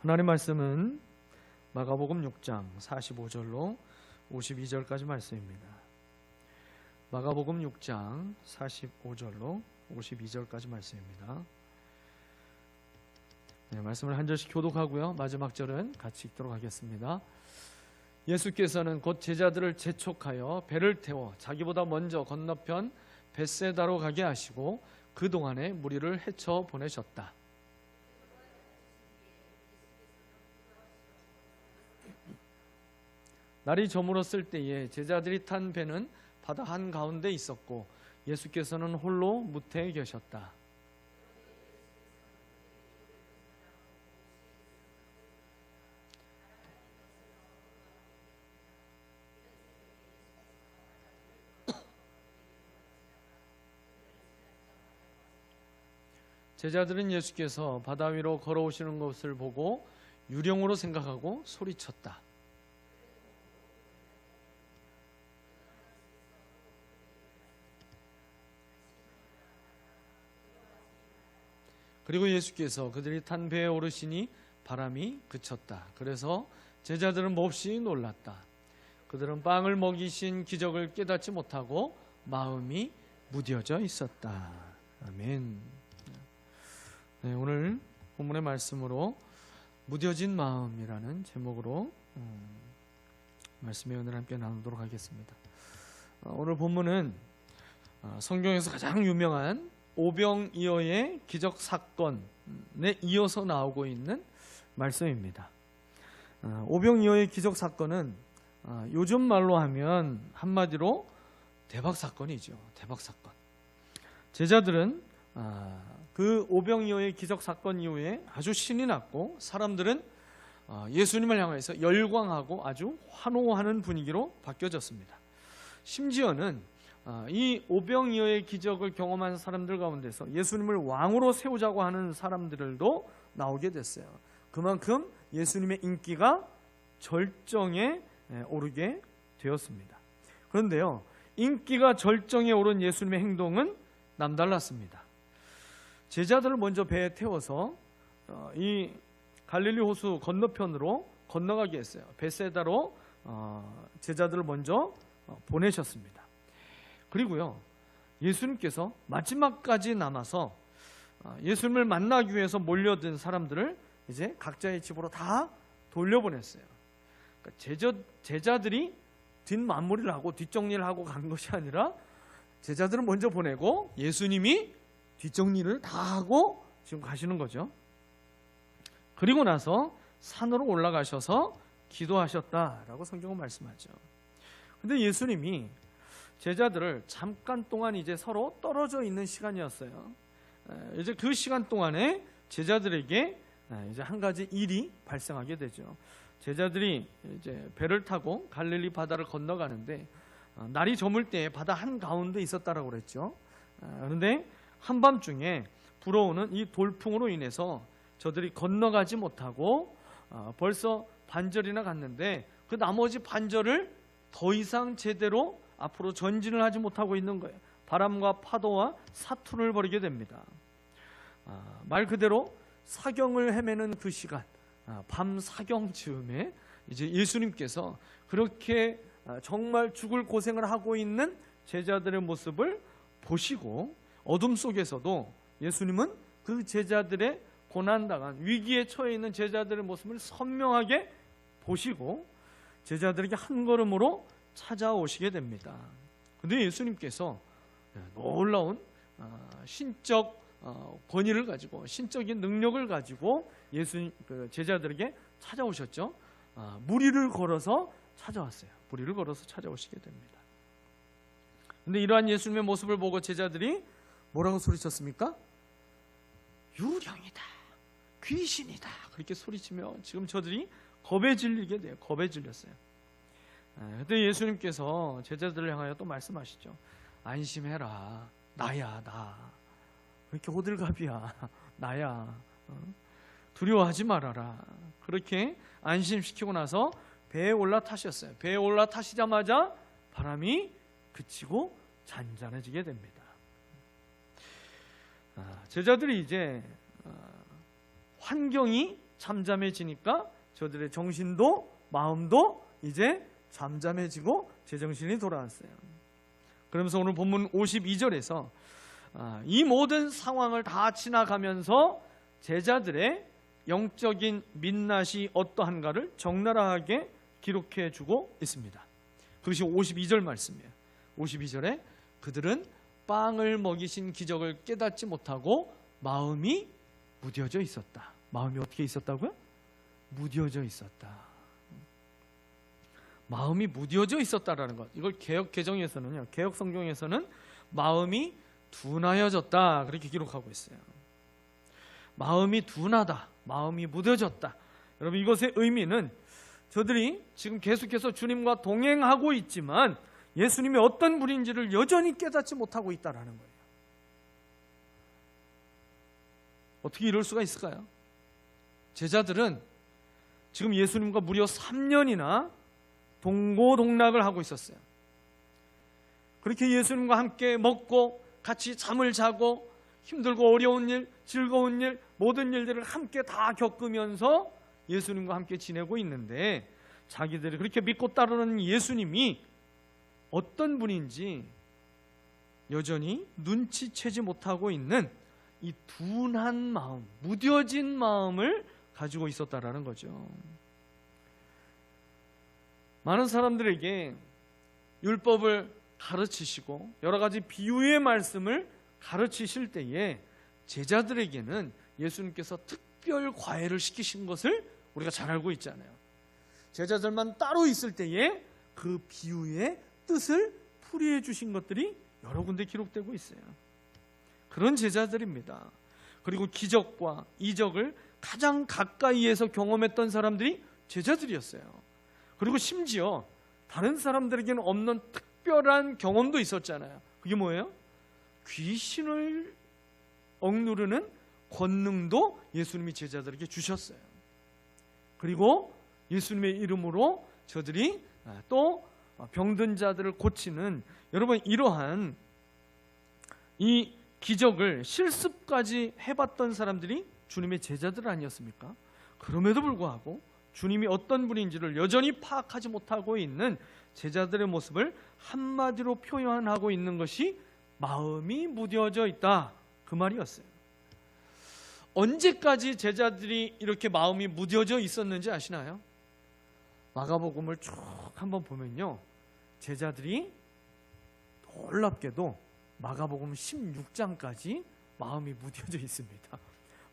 하나님 말씀은 마가복음 6장 45절로 52절까지 말씀입니다. 마가복음 6장 45절로 52절까지 말씀입니다. 네, 말씀을 한 절씩 교독하고요. 마지막 절은 같이 읽도록 하겠습니다. 예수께서는 곧 제자들을 재촉하여 배를 태워 자기보다 먼저 건너편 벳세다로 가게 하시고 그동안에 무리를 헤쳐 보내셨다. 날이 저물었을 때에 제자들이 탄 배는 바다 한가운데 있었고 예수께서는 홀로 무태에 계셨다. 제자들은 예수께서 바다 위로 걸어오시는 것을 보고 유령으로 생각하고 소리쳤다. 그리고 예수께서 그들이 탄 배에 오르시니 바람이 그쳤다. 그래서 제자들은 몹시 놀랐다. 그들은 빵을 먹이신 기적을 깨닫지 못하고 마음이 무뎌져 있었다. 아멘. 네, 오늘 본문의 말씀으로 무뎌진 마음이라는 제목으로 말씀의 은혜를 함께 나누도록 하겠습니다. 오늘 본문은 성경에서 가장 유명한 오병이어의 기적 사건에 이어서 나오고 있는 말씀입니다. 오병이어의 기적 사건은 요즘 말로 하면 한마디로 대박 사건이죠. 대박 사건. 제자들은 그 오병이어의 기적 사건 이후에 아주 신이 났고 사람들은 예수님을 향해서 열광하고 아주 환호하는 분위기로 바뀌어졌습니다. 심지어는 이 오병이어의 기적을 경험한 사람들 가운데서 예수님을 왕으로 세우자고 하는 사람들도 나오게 됐어요. 그만큼 예수님의 인기가 절정에 오르게 되었습니다. 그런데요, 인기가 절정에 오른 예수님의 행동은 남달랐습니다. 제자들을 먼저 배에 태워서 이 갈릴리 호수 건너편으로 건너가게 했어요. 벳세다로 제자들을 먼저 보내셨습니다. 그리고요, 예수님께서 마지막까지 남아서 예수님을 만나기 위해서 몰려든 사람들을 이제 각자의 집으로 다 돌려보냈어요. 그러니까 제자들이 뒷마무리를 하고 뒷정리를 하고 간 것이 아니라 제자들은 먼저 보내고 예수님이 뒷정리를 다 하고 지금 가시는 거죠. 그리고 나서 산으로 올라가셔서 기도하셨다라고 성경은 말씀하죠. 근데 예수님이 제자들을 잠깐 동안 이제 서로 떨어져 있는 시간이었어요. 이제 그 시간 동안에 제자들에게 이제 한 가지 일이 발생하게 되죠. 제자들이 이제 배를 타고 갈릴리 바다를 건너가는데 날이 저물 때 바다 한가운데 있었다라고 그랬죠. 그런데 한밤중에 불어오는 이 돌풍으로 인해서 저들이 건너가지 못하고 벌써 반절이나 갔는데 그 나머지 반절을 더 이상 제대로 앞으로 전진을 하지 못하고 있는 거예요. 바람과 파도와 사투를 벌이게 됩니다. 말 그대로 사경을 헤매는 그 시간, 밤 사경 즈음에 이제 예수님께서 그렇게 정말 죽을 고생을 하고 있는 제자들의 모습을 보시고 어둠 속에서도 예수님은 그 제자들의 고난당한 위기에 처해 있는 제자들의 모습을 선명하게 보시고 제자들에게 한 걸음으로 찾아오시게 됩니다. 그런데 예수님께서 놀라운 신적 권위를 가지고 신적인 능력을 가지고 제자들에게 찾아오셨죠. 무리를 걸어서 찾아왔어요. 무리를 걸어서 찾아오시게 됩니다. 그런데 이러한 예수님의 모습을 보고 제자들이 뭐라고 소리쳤습니까? 유령이다, 귀신이다, 그렇게 소리치며 지금 저들이 겁에 질리게 돼요. 겁에 질렸어요. 그때 예수님께서 제자들을 향하여 또 말씀하시죠. 안심해라, 나야, 나. 왜 이렇게 호들갑이야, 나야. 두려워하지 말아라. 그렇게 안심시키고 나서 배에 올라타셨어요. 배에 올라타시자마자 바람이 그치고 잔잔해지게 됩니다. 제자들이 이제 환경이 잠잠해지니까 저들의 정신도 마음도 이제 잠잠해지고 제정신이 돌아왔어요. 그러면서 오늘 본문 52절에서 이 모든 상황을 다 지나가면서 제자들의 영적인 민낯이 어떠한가를 적나라하게 기록해 주고 있습니다. 그것이 52절 말씀이에요. 52절에 그들은 빵을 먹이신 기적을 깨닫지 못하고 마음이 무뎌져 있었다. 마음이 어떻게 있었다고요? 무뎌져 있었다. 마음이 무뎌져 있었다라는 것. 이걸 개역 개정에서는요, 개역 성경에서는 마음이 둔하여졌다 그렇게 기록하고 있어요. 마음이 둔하다, 마음이 무뎌졌다. 여러분, 이것의 의미는 저들이 지금 계속해서 주님과 동행하고 있지만 예수님이 어떤 분인지를 여전히 깨닫지 못하고 있다라는 거예요. 어떻게 이럴 수가 있을까요? 제자들은 지금 예수님과 무려 3년이나 동고동락을 하고 있었어요. 그렇게 예수님과 함께 먹고 같이 잠을 자고 힘들고 어려운 일, 즐거운 일, 모든 일들을 함께 다 겪으면서 예수님과 함께 지내고 있는데 자기들이 그렇게 믿고 따르는 예수님이 어떤 분인지 여전히 눈치채지 못하고 있는 이 둔한 마음, 무뎌진 마음을 가지고 있었다라는 거죠. 많은 사람들에게 율법을 가르치시고 여러 가지 비유의 말씀을 가르치실 때에 제자들에게는 예수님께서 특별 과외를 시키신 것을 우리가 잘 알고 있잖아요. 제자들만 따로 있을 때에 그 비유의 뜻을 풀이해 주신 것들이 여러 군데 기록되고 있어요. 그런 제자들입니다. 그리고 기적과 이적을 가장 가까이에서 경험했던 사람들이 제자들이었어요. 그리고 심지어 다른 사람들에게는 없는 특별한 경험도 있었잖아요. 그게 뭐예요? 귀신을 억누르는 권능도 예수님이 제자들에게 주셨어요. 그리고 예수님의 이름으로 저들이 또 병든 자들을 고치는, 여러분, 이러한 이 기적을 실습까지 해봤던 사람들이 주님의 제자들 아니었습니까? 그럼에도 불구하고 주님이 어떤 분인지를 여전히 파악하지 못하고 있는 제자들의 모습을 한마디로 표현하고 있는 것이 마음이 무뎌져 있다, 그 말이었어요. 언제까지 제자들이 이렇게 마음이 무뎌져 있었는지 아시나요? 마가복음을 쭉 한번 보면요, 제자들이 놀랍게도 마가복음 16장까지 마음이 무뎌져 있습니다.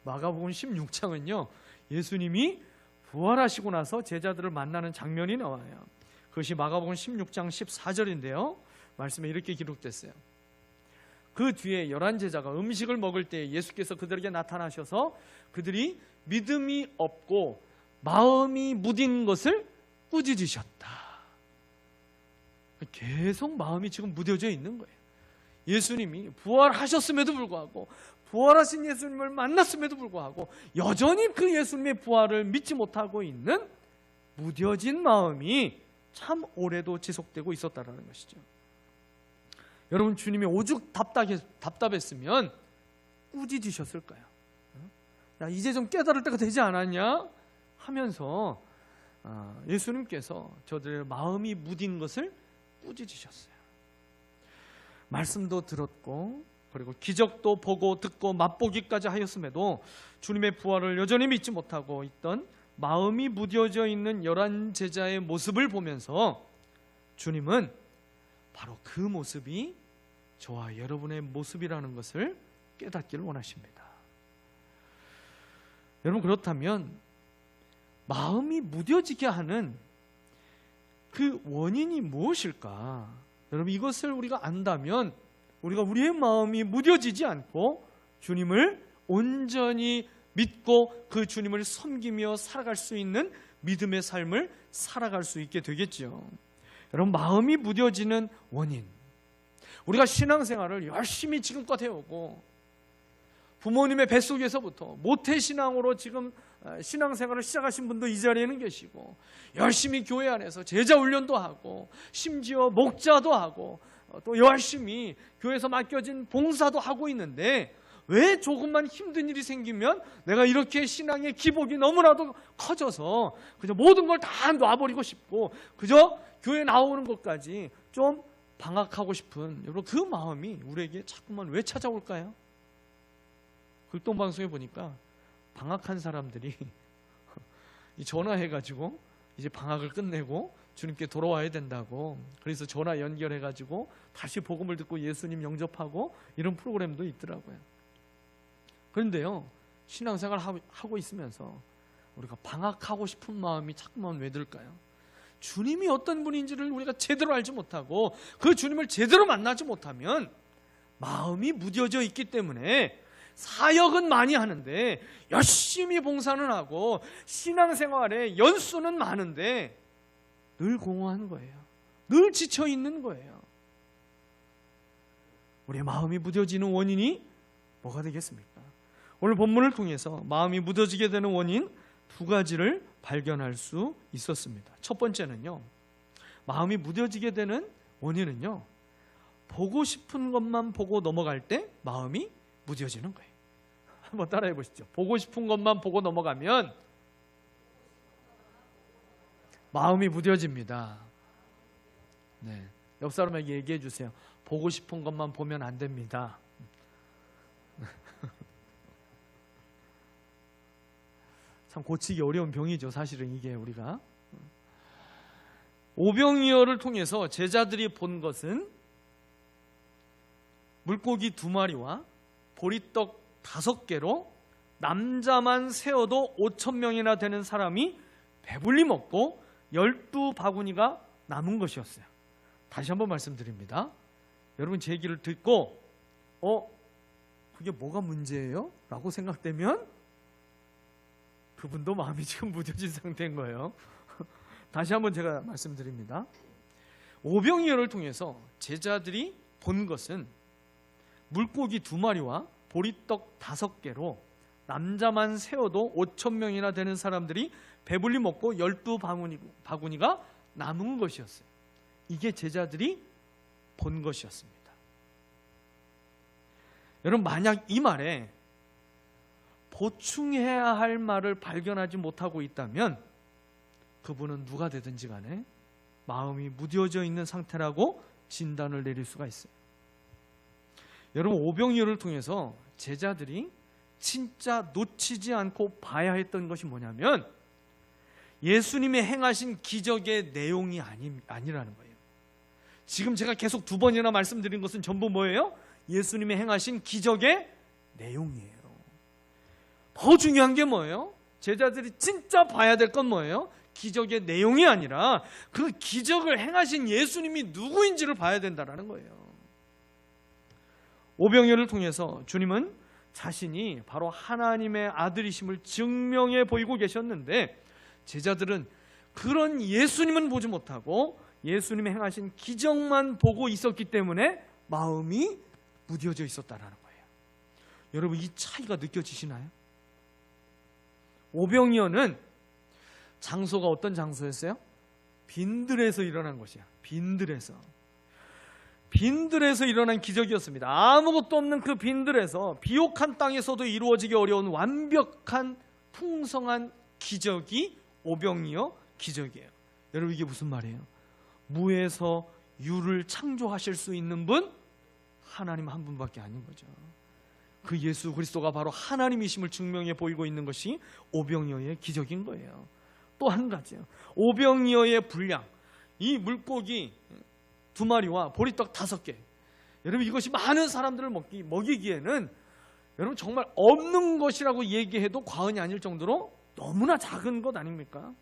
마가복음 16장은요, 예수님이 부활하시고 나서 제자들을 만나는 장면이 나와요. 그것이 마가복음 16장 14절인데요 말씀에 이렇게 기록됐어요. 그 뒤에 11제자가 음식을 먹을 때 예수께서 그들에게 나타나셔서 그들이 믿음이 없고 마음이 무딘 것을 꾸짖으셨다. 계속 마음이 지금 무뎌져 있는 거예요. 예수님이 부활하셨음에도 불구하고, 부활하신 예수님을 만났음에도 불구하고 여전히 그 예수님의 부활을 믿지 못하고 있는 무뎌진 마음이 참 오래도 지속되고 있었다는 것이죠. 여러분, 주님이 오죽 답답했으면 꾸짖으셨을까요? 야, 이제 좀 깨달을 때가 되지 않았냐? 하면서 예수님께서 저들의 마음이 무딘 것을 꾸짖으셨어요. 말씀도 들었고 그리고 기적도 보고 듣고 맛보기까지 하였음에도 주님의 부활을 여전히 믿지 못하고 있던 마음이 무뎌져 있는 11제자의 모습을 보면서 주님은 바로 그 모습이 저와 여러분의 모습이라는 것을 깨닫기를 원하십니다. 여러분, 그렇다면 마음이 무뎌지게 하는 그 원인이 무엇일까? 여러분, 이것을 우리가 안다면 우리가 우리의 마음이 무뎌지지 않고 주님을 온전히 믿고 그 주님을 섬기며 살아갈 수 있는 믿음의 삶을 살아갈 수 있게 되겠죠. 여러분, 마음이 무뎌지는 원인, 우리가 신앙생활을 열심히 지금껏 해오고 부모님의 뱃속에서부터 모태신앙으로 지금 신앙생활을 시작하신 분도 이 자리에는 계시고 열심히 교회 안에서 제자훈련도 하고 심지어 목자도 하고 또 열심히 교회에서 맡겨진 봉사도 하고 있는데 왜 조금만 힘든 일이 생기면 내가 이렇게 신앙의 기복이 너무나도 커져서 그저 모든 걸 다 놔버리고 싶고 그저 교회 나오는 것까지 좀 방학하고 싶은 여러분 그 마음이 우리에게 자꾸만 왜 찾아올까요? 극동방송에 보니까 방학한 사람들이 전화해가지고 이제 방학을 끝내고 주님께 돌아와야 된다고, 그래서 전화 연결해가지고 다시 복음을 듣고 예수님 영접하고 이런 프로그램도 있더라고요. 그런데요, 신앙생활 하고 있으면서 우리가 방학하고 싶은 마음이 자꾸만 왜 들까요? 주님이 어떤 분인지를 우리가 제대로 알지 못하고 그 주님을 제대로 만나지 못하면 마음이 무뎌져 있기 때문에 사역은 많이 하는데 열심히 봉사는 하고 신앙생활에 연수는 많은데 늘 공허한 거예요. 늘 지쳐 있는 거예요. 우리의 마음이 무뎌지는 원인이 뭐가 되겠습니까? 오늘 본문을 통해서 마음이 무뎌지게 되는 원인 두 가지를 발견할 수 있었습니다. 첫 번째는요, 마음이 무뎌지게 되는 원인은요, 보고 싶은 것만 보고 넘어갈 때 마음이 무뎌지는 거예요. 한번 따라해 보시죠. 보고 싶은 것만 보고 넘어가면 마음이 무뎌집니다. 네, 옆 사람에게 얘기해 주세요. 보고 싶은 것만 보면 안 됩니다. 참 고치기 어려운 병이죠. 사실은 이게 우리가 오병이어를 통해서 제자들이 본 것은 물고기 2마리와 보리떡 5개로 남자만 세어도 5,000명이나 되는 사람이 배불리 먹고 12바구니가 남은 것이었어요. 다시 한번 말씀드립니다. 여러분 제 얘기를 듣고 그게 뭐가 문제예요? 라고 생각되면 그분도 마음이 지금 무뎌진 상태인 거예요. 다시 한번 제가 말씀드립니다. 오병이어를 통해서 제자들이 본 것은 물고기 2마리와 보리떡 5개로 남자만 세어도 5,000명이나 되는 사람들이 배불리 먹고 12바구니가 남은 것이었어요. 이게 제자들이 본 것이었습니다. 여러분 만약 이 말에 보충해야 할 말을 발견하지 못하고 있다면 그분은 누가 되든지 간에 마음이 무뎌져 있는 상태라고 진단을 내릴 수가 있어요. 여러분 오병이어를 통해서 제자들이 진짜 놓치지 않고 봐야 했던 것이 뭐냐면 예수님이 행하신 기적의 내용이 아니라는 거예요. 지금 제가 계속 2번이나 말씀드린 것은 전부 뭐예요? 예수님이 행하신 기적의 내용이에요. 더 중요한 게 뭐예요? 제자들이 진짜 봐야 될 건 뭐예요? 기적의 내용이 아니라 그 기적을 행하신 예수님이 누구인지를 봐야 된다는 거예요. 오병이어를 통해서 주님은 자신이 바로 하나님의 아들이심을 증명해 보이고 계셨는데 제자들은 그런 예수님은 보지 못하고 예수님이 행하신 기적만 보고 있었기 때문에 마음이 무뎌져 있었다는 거예요. 여러분 이 차이가 느껴지시나요? 오병이어는 장소가 어떤 장소였어요? 빈들에서 일어난 것이야. 빈들에서 일어난 기적이었습니다. 아무것도 없는 그 빈들에서 비옥한 땅에서도 이루어지기 어려운 완벽한 풍성한 기적이 오병이어 기적이에요. 여러분 이게 무슨 말이에요? 무에서 유를 창조하실 수 있는 분 하나님 한 분밖에 아닌 거죠. 그 예수 그리스도가 바로 하나님이심을 증명해 보이고 있는 것이 오병이어의 기적인 거예요. 또 한 가지요. 오병이어의 분량, 이 물고기 2마리와 보리떡 5개. 여러분 이것이 많은 사람들을 먹이기에는 여러분 정말 없는 것이라고 얘기해도 과언이 아닐 정도로 너무나 작은 것 아닙니까?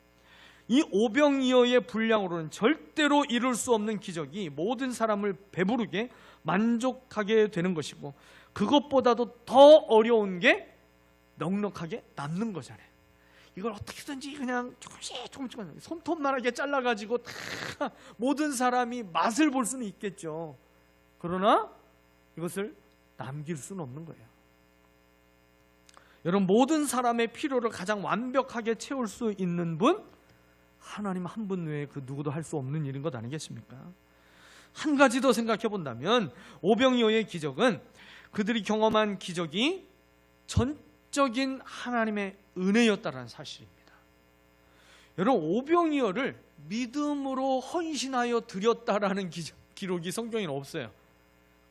이 오병이어의 분량으로는 절대로 이룰 수 없는 기적이 모든 사람을 배부르게 만족하게 되는 것이고 그것보다도 더 어려운 게 넉넉하게 남는 거잖아요. 이걸 어떻게든지 그냥 조금씩 손톱만하게 잘라가지고 다 모든 사람이 맛을 볼 수는 있겠죠. 그러나 이것을 남길 수는 없는 거예요. 여러분 모든 사람의 필요를 가장 완벽하게 채울 수 있는 분 하나님 한 분 외에 그 누구도 할 수 없는 일인 것 아니겠습니까? 한 가지 더 생각해 본다면 오병이어의 기적은 그들이 경험한 기적이 전적인 하나님의 은혜였다는 사실입니다. 여러분, 오병이어를 믿음으로 헌신하여 드렸다라는 기록이 성경에는 없어요.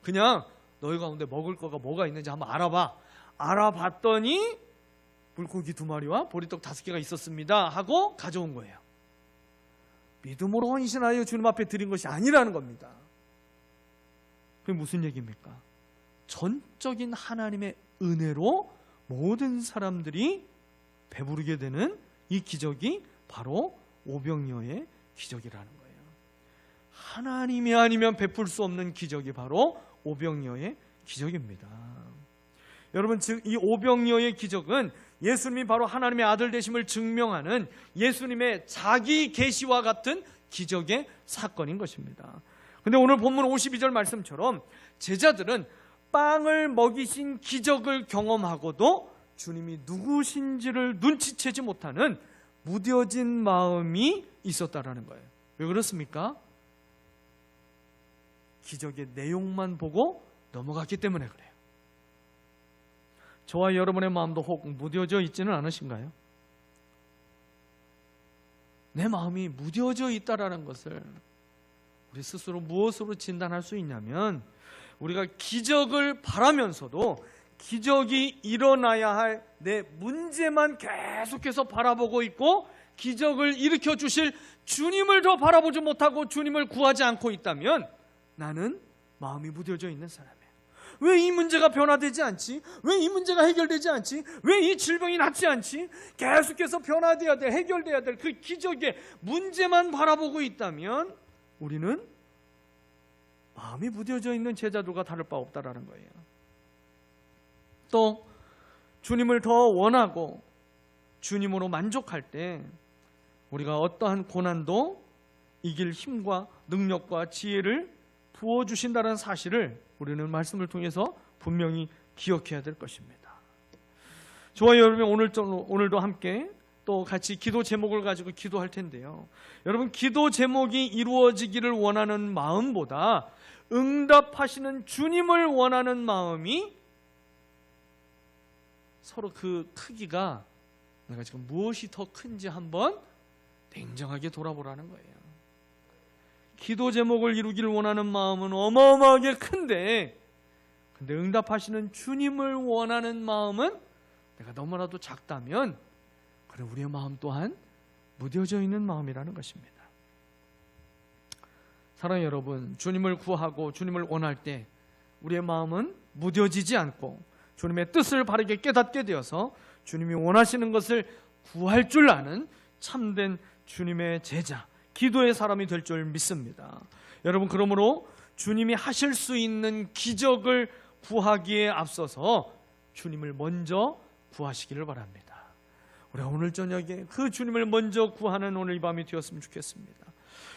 그냥 너희 가운데 먹을 거가 뭐가 있는지 한번 알아봐. 알아봤더니 물고기 2마리와 보리떡 5개가 있었습니다 하고 가져온 거예요. 믿음으로 헌신하여 주님 앞에 드린 것이 아니라는 겁니다. 그게 무슨 얘기입니까? 전적인 하나님의 은혜로 모든 사람들이 배부르게 되는 이 기적이 바로 오병이어의 기적이라는 거예요. 하나님이 아니면 베풀 수 없는 기적이 바로 오병이어의 기적입니다. 여러분, 즉 이 오병이어의 기적은 예수님이 바로 하나님의 아들 되심을 증명하는 예수님의 자기 계시와 같은 기적의 사건인 것입니다. 근데 오늘 본문 52절 말씀처럼 제자들은 빵을 먹이신 기적을 경험하고도 주님이 누구신지를 눈치채지 못하는 무뎌진 마음이 있었다라는 거예요. 왜 그렇습니까? 기적의 내용만 보고 넘어갔기 때문에 그래요. 저와 여러분의 마음도 혹 무뎌져 있지는 않으신가요? 내 마음이 무뎌져 있다라는 것을 우리 스스로 무엇으로 진단할 수 있냐면, 우리가 기적을 바라면서도 기적이 일어나야 할 내 문제만 계속해서 바라보고 있고 기적을 일으켜 주실 주님을 더 바라보지 못하고 주님을 구하지 않고 있다면 나는 마음이 무뎌져 있는 사람이에요. 왜 이 문제가 변화되지 않지? 왜 이 문제가 해결되지 않지? 왜 이 질병이 낫지 않지? 계속해서 변화돼야 될, 해결돼야 될 그 기적의 문제만 바라보고 있다면 우리는 마음이 무뎌져 있는 제자들과 다를 바 없다라는 거예요. 또 주님을 더 원하고 주님으로 만족할 때 우리가 어떠한 고난도 이길 힘과 능력과 지혜를 부어주신다는 사실을 우리는 말씀을 통해서 분명히 기억해야 될 것입니다. 저와 여러분이 오늘도 함께 또 같이 기도 제목을 가지고 기도할 텐데요. 여러분, 기도 제목이 이루어지기를 원하는 마음보다 응답하시는 주님을 원하는 마음이 서로 그 크기가 내가 지금 무엇이 더 큰지 한번 냉정하게 돌아보라는 거예요. 기도 제목을 이루기를 원하는 마음은 어마어마하게 큰데, 근데 응답하시는 주님을 원하는 마음은 내가 너무나도 작다면 그래 우리의 마음 또한 무뎌져 있는 마음이라는 것입니다. 사랑하는 여러분, 주님을 구하고 주님을 원할 때 우리의 마음은 무뎌지지 않고 주님의 뜻을 바르게 깨닫게 되어서 주님이 원하시는 것을 구할 줄 아는 참된 주님의 제자, 기도의 사람이 될 줄 믿습니다. 여러분, 그러므로 주님이 하실 수 있는 기적을 구하기에 앞서서 주님을 먼저 구하시기를 바랍니다. 우리가 오늘 저녁에 그 주님을 먼저 구하는 오늘 이 밤이 되었으면 좋겠습니다.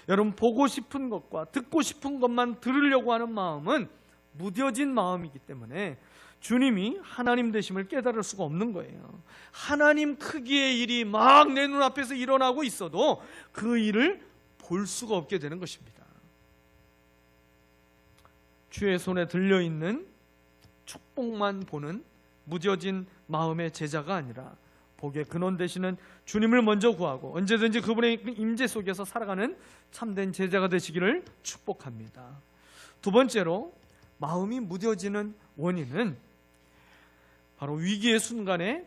여러분, 보고 싶은 것과 듣고 싶은 것만 들으려고 하는 마음은 무뎌진 마음이기 때문에 주님이 하나님 되심을 깨달을 수가 없는 거예요. 하나님 크기의 일이 막 내 눈앞에서 일어나고 있어도 그 일을 볼 수가 없게 되는 것입니다. 주의 손에 들려있는 축복만 보는 무뎌진 마음의 제자가 아니라 복의 근원 되시는 주님을 먼저 구하고 언제든지 그분의 임재 속에서 살아가는 참된 제자가 되시기를 축복합니다. 두 번째로, 마음이 무뎌지는 원인은 바로 위기의 순간에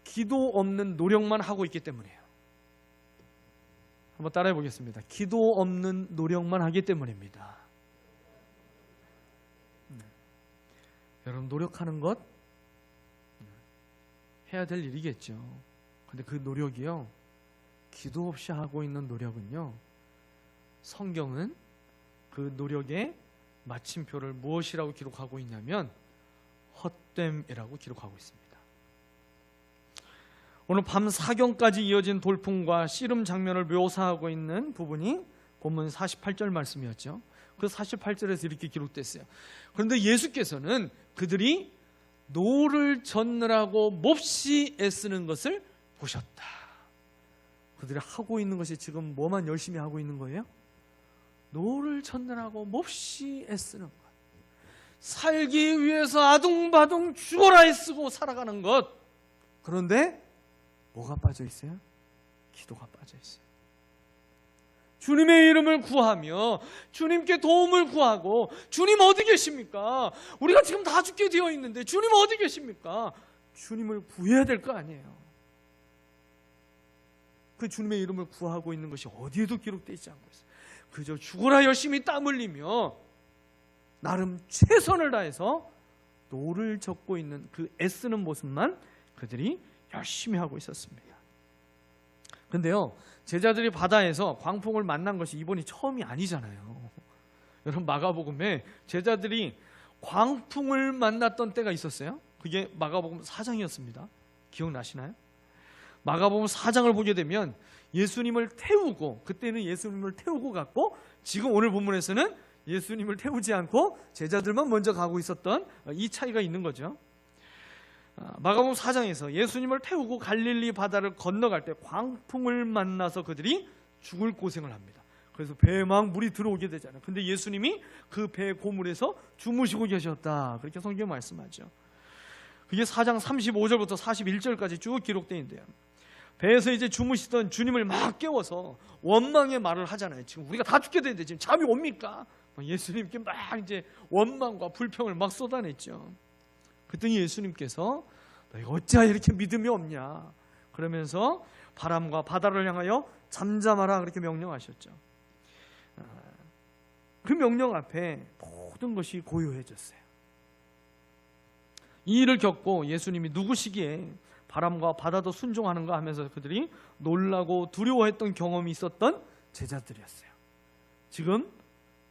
기도 없는 노력만 하고 있기 때문이에요. 한번 따라해 보겠습니다. 기도 없는 노력만 하기 때문입니다. 여러분, 노력하는 것 해야 될 일이겠죠. 근데 그 노력이요, 기도 없이 하고 있는 노력은요, 성경은 그 노력의 마침표를 무엇이라고 기록하고 있냐면 헛됨이라고 기록하고 있습니다. 오늘 밤 사경까지 이어진 돌풍과 씨름 장면을 묘사하고 있는 부분이 본문 48절 말씀이었죠. 그 48절에서 이렇게 기록됐어요. 그런데 예수께서는 그들이 노를 젓느라고 몹시 애쓰는 것을 보셨다. 그들이 하고 있는 것이 지금 뭐만 열심히 하고 있는 거예요? 노를 젓느라고 몹시 애쓰는 것. 살기 위해서 아둥바둥 죽어라 애쓰고 살아가는 것. 그런데 뭐가 빠져 있어요? 기도가 빠져 있어요. 주님의 이름을 구하며 주님께 도움을 구하고, 주님 어디 계십니까? 우리가 지금 다 죽게 되어 있는데 주님 어디 계십니까? 주님을 구해야 될 거 아니에요. 그 주님의 이름을 구하고 있는 것이 어디에도 기록되어 있지 않고 있어요. 그저 죽어라 열심히 땀 흘리며 나름 최선을 다해서 노를 젓고 있는 그 애쓰는 모습만 그들이 열심히 하고 있었습니다. 근데요, 제자들이 바다에서 광풍을 만난 것이 이번이 처음이 아니잖아요. 여러분, 마가복음에 제자들이 광풍을 만났던 때가 있었어요. 그게 마가복음 4장이었습니다. 기억나시나요? 마가복음 4장을 보게 되면 예수님을 태우고, 그때는 예수님을 태우고 갔고, 지금 오늘 본문에서는 예수님을 태우지 않고 제자들만 먼저 가고 있었던 이 차이가 있는 거죠. 마가복음 4장에서 예수님을 태우고 갈릴리 바다를 건너갈 때 광풍을 만나서 그들이 죽을 고생을 합니다. 그래서 배에 막 물이 들어오게 되잖아요. 근데 예수님이 그 배 고물에서 주무시고 계셨다, 그렇게 성경 말씀하죠. 그게 4장 35절부터 41절까지 쭉 기록되어 있는데요, 배에서 이제 주무시던 주님을 막 깨워서 원망의 말을 하잖아요. 지금 우리가 다 죽게 되는데 지금 잠이 옵니까? 예수님께 막 이제 원망과 불평을 막 쏟아냈죠. 그랬더니 예수님께서 너희가 어찌하여 이렇게 믿음이 없냐, 그러면서 바람과 바다를 향하여 잠잠하라, 그렇게 명령하셨죠. 그 명령 앞에 모든 것이 고요해졌어요. 이 일을 겪고 예수님이 누구시기에 바람과 바다도 순종하는가 하면서 그들이 놀라고 두려워했던 경험이 있었던 제자들이었어요. 지금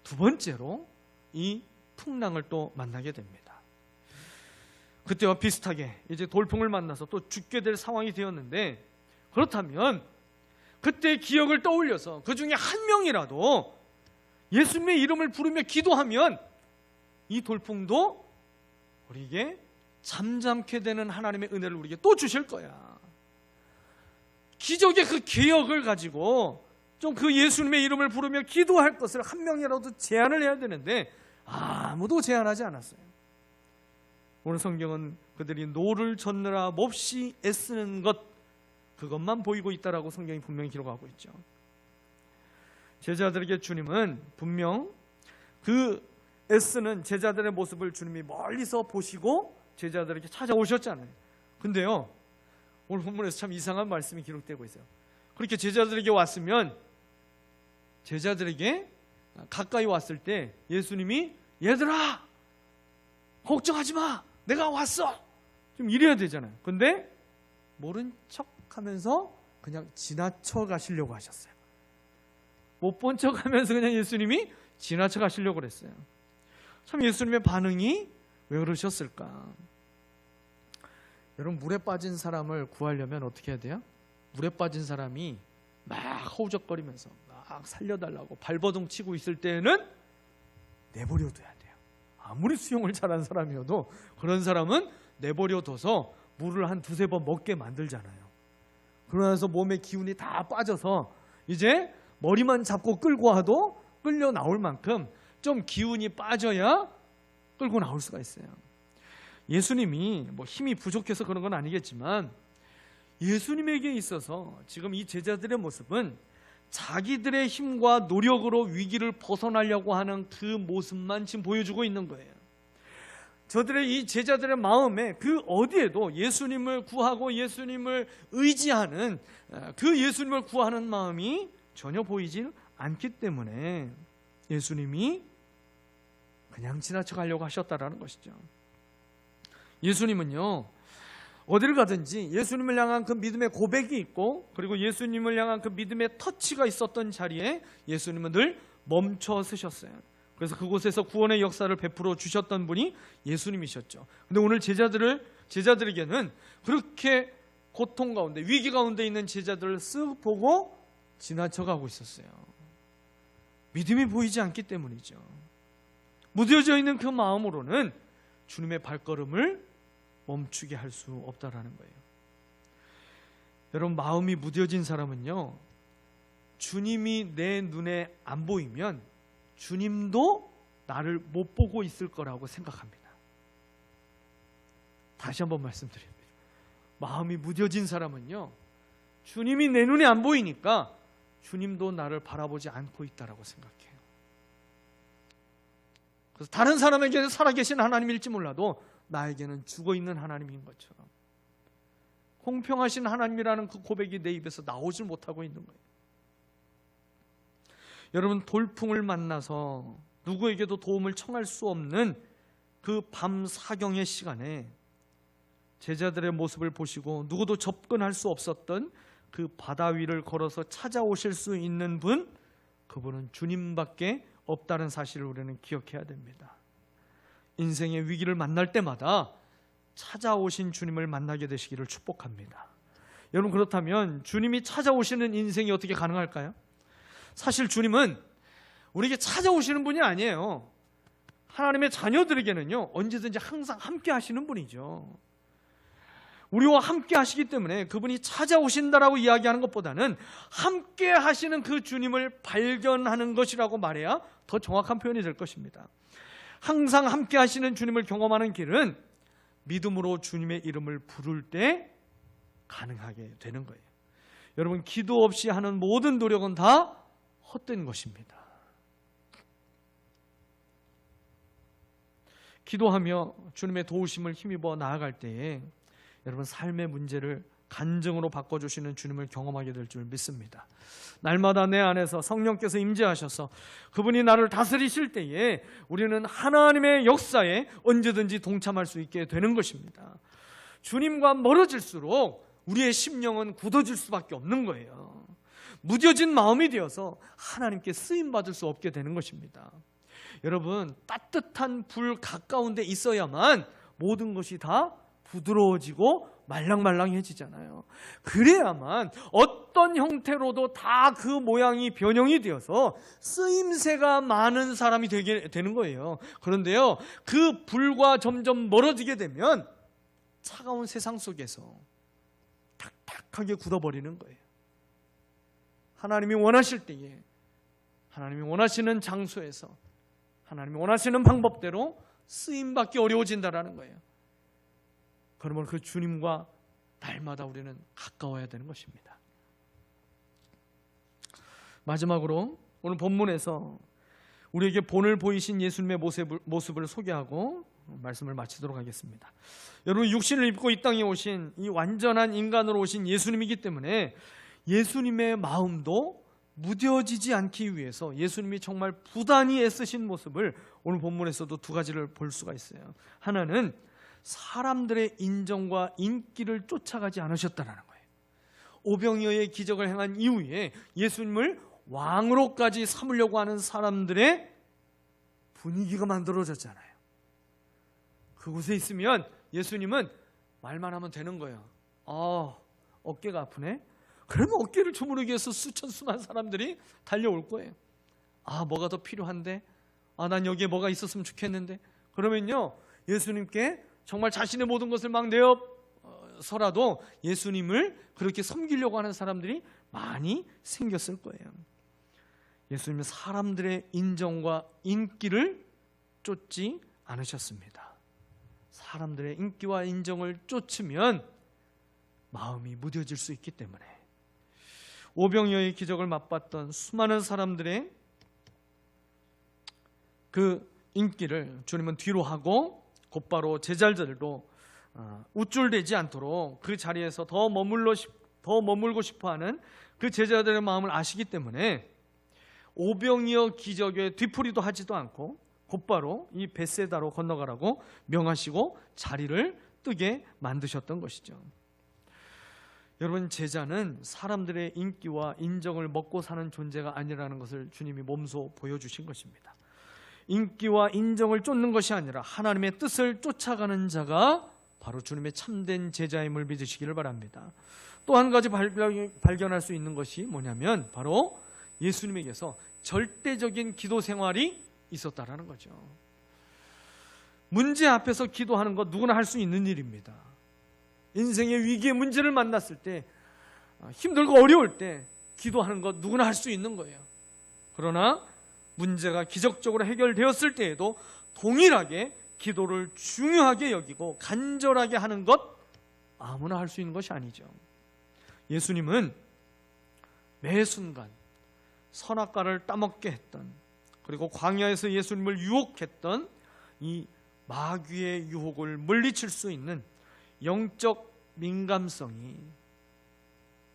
두 번째로 이 풍랑을 또 만나게 됩니다. 그때와 비슷하게 이제 돌풍을 만나서 또 죽게 될 상황이 되었는데, 그렇다면 그때의 기억을 떠올려서 그 중에 한 명이라도 예수님의 이름을 부르며 기도하면 이 돌풍도 우리에게 잠잠케 되는 하나님의 은혜를 우리에게 또 주실 거야. 기적의 그 기억을 가지고 좀 그 예수님의 이름을 부르며 기도할 것을 한 명이라도 제안을 해야 되는데 아무도 제안하지 않았어요. 오늘 성경은 그들이 노를 젓느라 몹시 애쓰는 것, 그것만 보이고 있다라고 성경이 분명히 기록하고 있죠. 제자들에게 주님은 분명 그 애쓰는 제자들의 모습을 주님이 멀리서 보시고 제자들에게 찾아오셨잖아요. 근데요, 오늘 본문에서 참 이상한 말씀이 기록되고 있어요. 그렇게 제자들에게 왔으면 제자들에게 가까이 왔을 때 예수님이 얘들아 걱정하지 마, 내가 왔어, 좀 이래야 되잖아요. 근데 모른 척 하면서 그냥 지나쳐 가시려고 하셨어요. 못 본 척 하면서 그냥 예수님이 지나쳐 가시려고 그랬어요. 참 예수님의 반응이 왜 그러셨을까? 여러분, 물에 빠진 사람을 구하려면 어떻게 해야 돼요? 물에 빠진 사람이 막 허우적거리면서 막 살려달라고 발버둥 치고 있을 때는 내버려둬야 돼요. 아무리 수영을 잘한 사람이어도 그런 사람은 내버려둬서 물을 한 두세 번 먹게 만들잖아요. 그러면서 몸에 기운이 다 빠져서 이제 머리만 잡고 끌고 와도 끌려 나올 만큼 좀 기운이 빠져야 끌고 나올 수가 있어요. 예수님이 뭐 힘이 부족해서 그런 건 아니겠지만 예수님에게 있어서 지금 이 제자들의 모습은 자기들의 힘과 노력으로 위기를 벗어나려고 하는 그 모습만 지금 보여주고 있는 거예요. 저들의 이 제자들의 마음에 그 어디에도 예수님을 구하고 예수님을 의지하는 그 예수님을 구하는 마음이 전혀 보이지 않기 때문에 예수님이 그냥 지나쳐 가려고 하셨다라는 것이죠. 예수님은요, 어디를 가든지 예수님을 향한 그 믿음의 고백이 있고, 그리고 예수님을 향한 그 믿음의 터치가 있었던 자리에 예수님은 늘 멈춰 서셨어요. 그래서 그곳에서 구원의 역사를 베풀어 주셨던 분이 예수님이셨죠. 근데 오늘 제자들에게는 그렇게 고통 가운데, 위기 가운데 있는 제자들을 쓱 보고 지나쳐가고 있었어요. 믿음이 보이지 않기 때문이죠. 무뎌져 있는 그 마음으로는 주님의 발걸음을 멈추게 할 수 없다라는 거예요. 여러분, 마음이 무뎌진 사람은요, 주님이 내 눈에 안 보이면 주님도 나를 못 보고 있을 거라고 생각합니다. 다시 한번 말씀드립니다. 마음이 무뎌진 사람은요, 주님이 내 눈에 안 보이니까 주님도 나를 바라보지 않고 있다라고 생각해요. 그래서 다른 사람에게는 살아계신 하나님일지 몰라도 나에게는 죽어있는 하나님인 것처럼 공평하신 하나님이라는 그 고백이 내 입에서 나오질 못하고 있는 거예요. 여러분, 돌풍을 만나서 누구에게도 도움을 청할 수 없는 그 밤 사경의 시간에 제자들의 모습을 보시고 누구도 접근할 수 없었던 그 바다 위를 걸어서 찾아오실 수 있는 분, 그분은 주님밖에 없다는 사실을 우리는 기억해야 됩니다. 인생의 위기를 만날 때마다 찾아오신 주님을 만나게 되시기를 축복합니다. 여러분, 그렇다면 주님이 찾아오시는 인생이 어떻게 가능할까요? 사실 주님은 우리에게 찾아오시는 분이 아니에요. 하나님의 자녀들에게는요, 언제든지 항상 함께 하시는 분이죠. 우리와 함께 하시기 때문에 그분이 찾아오신다라고 이야기하는 것보다는 함께 하시는 그 주님을 발견하는 것이라고 말해야 더 정확한 표현이 될 것입니다. 항상 함께 하시는 주님을 경험하는 길은 믿음으로 주님의 이름을 부를 때 가능하게 되는 거예요. 여러분, 기도 없이 하는 모든 노력은 다 헛된 것입니다. 기도하며 주님의 도우심을 힘입어 나아갈 때에 여러분, 삶의 문제를 간증으로 바꿔주시는 주님을 경험하게 될 줄 믿습니다. 날마다 내 안에서 성령께서 임재하셔서 그분이 나를 다스리실 때에 우리는 하나님의 역사에 언제든지 동참할 수 있게 되는 것입니다. 주님과 멀어질수록 우리의 심령은 굳어질 수밖에 없는 거예요. 무뎌진 마음이 되어서 하나님께 쓰임받을 수 없게 되는 것입니다. 여러분, 따뜻한 불 가까운 데 있어야만 모든 것이 다 부드러워지고 말랑말랑해지잖아요. 그래야만 어떤 형태로도 다 그 모양이 변형이 되어서 쓰임새가 많은 사람이 되게 되는 거예요. 그런데요, 그 불과 점점 멀어지게 되면 차가운 세상 속에서 탁탁하게 굳어버리는 거예요. 하나님이 원하실 때에, 하나님이 원하시는 장소에서, 하나님이 원하시는 방법대로 쓰임받기 어려워진다라는 거예요. 그러면 그 주님과 날마다 우리는 가까워야 되는 것입니다. 마지막으로 오늘 본문에서 우리에게 본을 보이신 예수님의 모습을 소개하고 말씀을 마치도록 하겠습니다. 여러분, 육신을 입고 이 땅에 오신 이 완전한 인간으로 오신 예수님이기 때문에 예수님의 마음도 무뎌지지 않기 위해서 예수님이 정말 부단히 애쓰신 모습을 오늘 본문에서도 두 가지를 볼 수가 있어요. 하나는 사람들의 인정과 인기를 쫓아가지 않으셨다는 거예요. 오병이어의 기적을 행한 이후에 예수님을 왕으로까지 삼으려고 하는 사람들의 분위기가 만들어졌잖아요. 그곳에 있으면 예수님은 말만 하면 되는 거예요. 어깨가 아프네? 그러면 어깨를 주무르기 위해서 수만 사람들이 달려올 거예요. 뭐가 더 필요한데? 난 여기에 뭐가 있었으면 좋겠는데? 그러면요, 예수님께 정말 자신의 모든 것을 막 내어서라도 예수님을 그렇게 섬기려고 하는 사람들이 많이 생겼을 거예요. 예수님은 사람들의 인정과 인기를 쫓지 않으셨습니다. 사람들의 인기와 인정을 쫓으면 마음이 무뎌질 수 있기 때문에 오병이어의 기적을 맛봤던 수많은 사람들의 그 인기를 주님은 뒤로 하고 곧바로 제자들로 우쭐대지 않도록 그 자리에서 더 머물고 싶어하는 그 제자들의 마음을 아시기 때문에 오병이어 기적의 뒤풀이도 하지도 않고 곧바로 이 벳세다로 건너가라고 명하시고 자리를 뜨게 만드셨던 것이죠. 여러분, 제자는 사람들의 인기와 인정을 먹고 사는 존재가 아니라는 것을 주님이 몸소 보여주신 것입니다. 인기와 인정을 쫓는 것이 아니라 하나님의 뜻을 쫓아가는 자가 바로 주님의 참된 제자임을 믿으시기를 바랍니다. 또 한 가지 발견할 수 있는 것이 뭐냐면 바로 예수님에게서 절대적인 기도 생활이 있었다라는 거죠. 문제 앞에서 기도하는 것 누구나 할 수 있는 일입니다. 인생의 위기의 문제를 만났을 때, 힘들고 어려울 때 기도하는 것 누구나 할 수 있는 거예요. 그러나 문제가 기적적으로 해결되었을 때에도 동일하게 기도를 중요하게 여기고 간절하게 하는 것, 아무나 할 수 있는 것이 아니죠. 예수님은 매 순간 선악과를 따먹게 했던, 그리고 광야에서 예수님을 유혹했던 이 마귀의 유혹을 물리칠 수 있는 영적 민감성이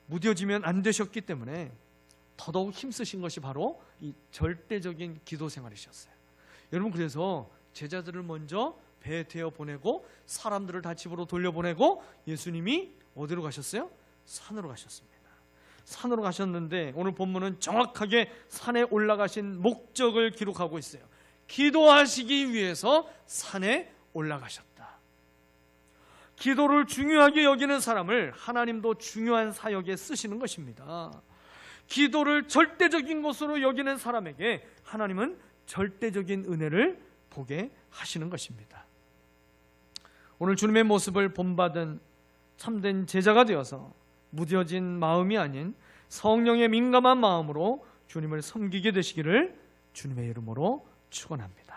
무뎌지면 안 되셨기 때문에 더더욱 힘쓰신 것이 바로 이 절대적인 기도 생활이셨어요. 여러분, 그래서 제자들을 먼저 배에 태워 보내고 사람들을 다 집으로 돌려보내고 예수님이 어디로 가셨어요? 산으로 가셨습니다. 산으로 가셨는데 오늘 본문은 정확하게 산에 올라가신 목적을 기록하고 있어요. 기도하시기 위해서 산에 올라가셨다. 기도를 중요하게 여기는 사람을 하나님도 중요한 사역에 쓰시는 것입니다. 기도를 절대적인 것으로 여기는 사람에게 하나님은 절대적인 은혜를 보게 하시는 것입니다. 오늘 주님의 모습을 본받은 참된 제자가 되어서 무뎌진 마음이 아닌 성령의 민감한 마음으로 주님을 섬기게 되시기를 주님의 이름으로 축원합니다.